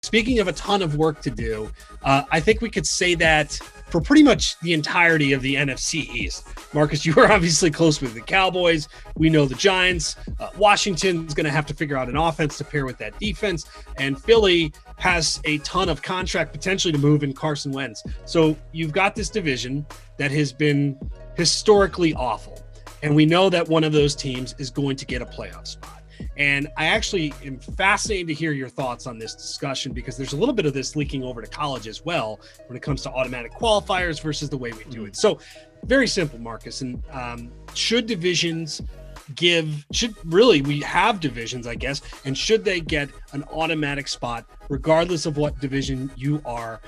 Speaking of a ton of work to do, I think we could say that for pretty much the entirety of the NFC East. Marcus, you are obviously close with the Cowboys. We know the Giants. Washington's going to have to figure out an offense to pair with that defense. And Philly has a ton of contract potentially to move in Carson Wentz. So you've got this division that has been historically awful. And we know that one of those teams is going to get a playoff spot. And I actually am fascinated to hear your thoughts on this discussion, because there's a little bit of this leaking over to college as well when it comes to automatic qualifiers versus the way we do it. So very simple, Marcus. And should we have divisions, I guess, and should they get an automatic spot regardless of what division you are?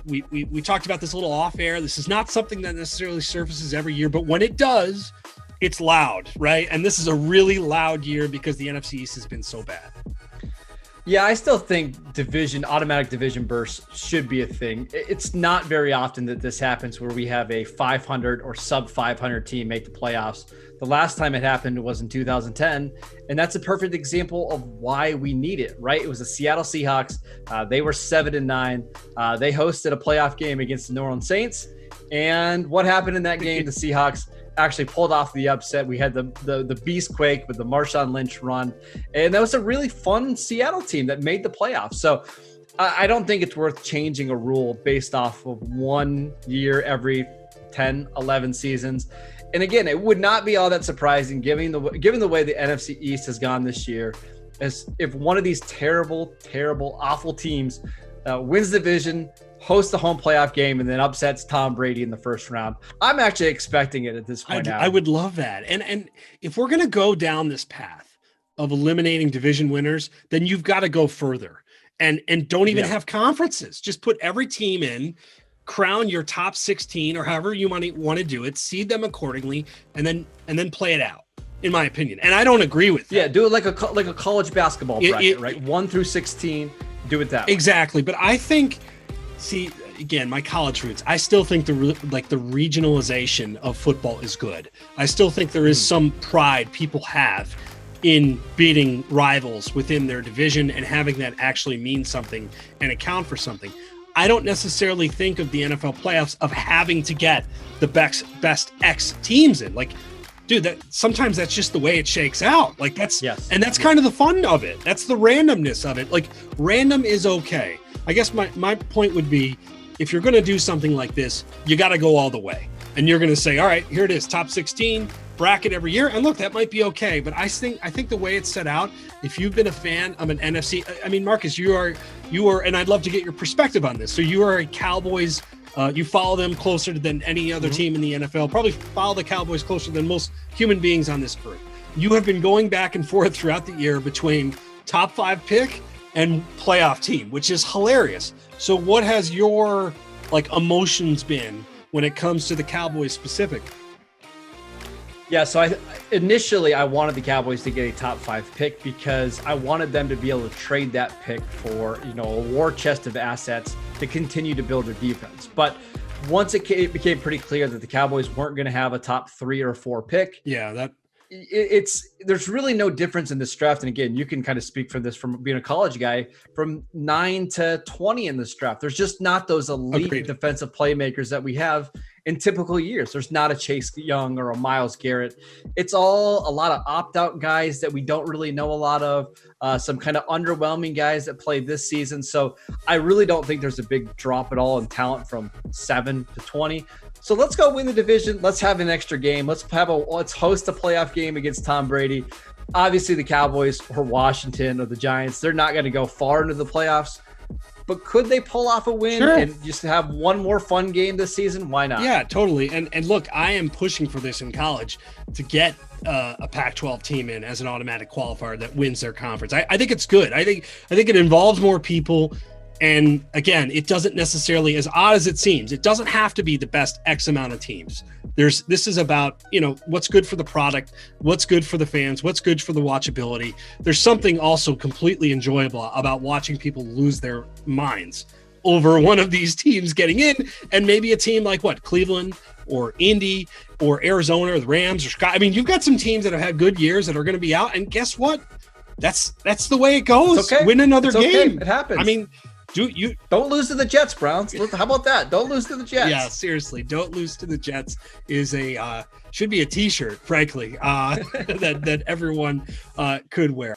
We talked about this a little off air. This is not something that necessarily surfaces every year, but when it does, it's loud, right? And this is a really loud year because the NFC East has been so bad. Yeah, I still think automatic division bursts should be a thing. It's not very often that this happens where we have a 500 or sub 500 team make the playoffs. The last time it happened was in 2010, and that's a perfect example of why we need it, right? It was the Seattle Seahawks. They were 7-9. They hosted a playoff game against the New Orleans Saints. And what happened in that game? The Seahawks actually pulled off the upset. We had the Beast Quake with the Marshawn Lynch run. And that was a really fun Seattle team that made the playoffs. So I don't think it's worth changing a rule based off of 1 year every 10, 11 seasons. And again, it would not be all that surprising given the way the NFC East has gone this year, as if one of these terrible, awful teams wins the division, hosts the home playoff game, and then upsets Tom Brady in the first round. I'm actually expecting it at this point. I would love that. And if we're going to go down this path of eliminating division winners, then you've got to go further and don't even have conferences. Just put every team in, crown your top 16 or however you want to do it, seed them accordingly, and then play it out, in my opinion. And I don't agree with that. Yeah, do it like a college basketball bracket, right? 1 through 16, do it that way. Exactly. But I think, see, again, my college roots, I still think the regionalization of football is good. I still think there is some pride people have in beating rivals within their division and having that actually mean something and account for something. I don't necessarily think of the NFL playoffs of having to get the best X teams in. Like, dude, sometimes that's just the way it shakes out. Like that's kind of the fun of it. That's the randomness of it. Like, random is okay. I guess my point would be, if you're going to do something like this, you got to go all the way. And you're going to say, all right, here it is, top 16 bracket every year. And look, that might be okay. But I think the way it's set out, if you've been a fan of an NFC, I mean, Marcus, you are, and I'd love to get your perspective on this. So you are a Cowboys, you follow them closer than any other team in the NFL, probably follow the Cowboys closer than most human beings on this earth. You have been going back and forth throughout the year between top 5 pick and playoff team, which is hilarious. So what has your emotions been when it comes to the Cowboys specific? Yeah, so initially I wanted the Cowboys to get a top 5 pick because I wanted them to be able to trade that pick for, a war chest of assets to continue to build their defense. But once it became pretty clear that the Cowboys weren't going to have a top 3 or 4 pick, there's really no difference in this draft. And again, you can kind of speak for this from being a college guy, from 9 to 20 in this draft. There's just not those elite defensive playmakers that we have in typical years. There's not a Chase Young or a Myles Garrett. It's all a lot of opt-out guys that we don't really know a lot of, some kind of underwhelming guys that played this season. So I really don't think there's a big drop at all in talent from 7 to 20. So let's go win the division. Let's have an extra game. Let's host a playoff game against Tom Brady. Obviously the Cowboys or Washington or the Giants, they're not going to go far into the playoffs. But could they pull off a win and just have one more fun game this season? Why not? Yeah, totally. And look, I am pushing for this in college to get a Pac-12 team in as an automatic qualifier that wins their conference. I think it's good. I think it involves more people. And again, it doesn't necessarily, as odd as it seems, it doesn't have to be the best X amount of teams. This is about, what's good for the product, what's good for the fans, what's good for the watchability. There's something also completely enjoyable about watching people lose their minds over one of these teams getting in, and maybe a team like Cleveland or Indy or Arizona or the Rams or Chicago. I mean, you've got some teams that have had good years that are going to be out, and guess what? That's the way it goes. It's okay. Win another game. Okay. It happens. I mean, Don't lose to the Jets, Browns. How about that? Don't lose to the Jets. Yeah, seriously, don't lose to the Jets is should be a T-shirt, frankly, that everyone could wear.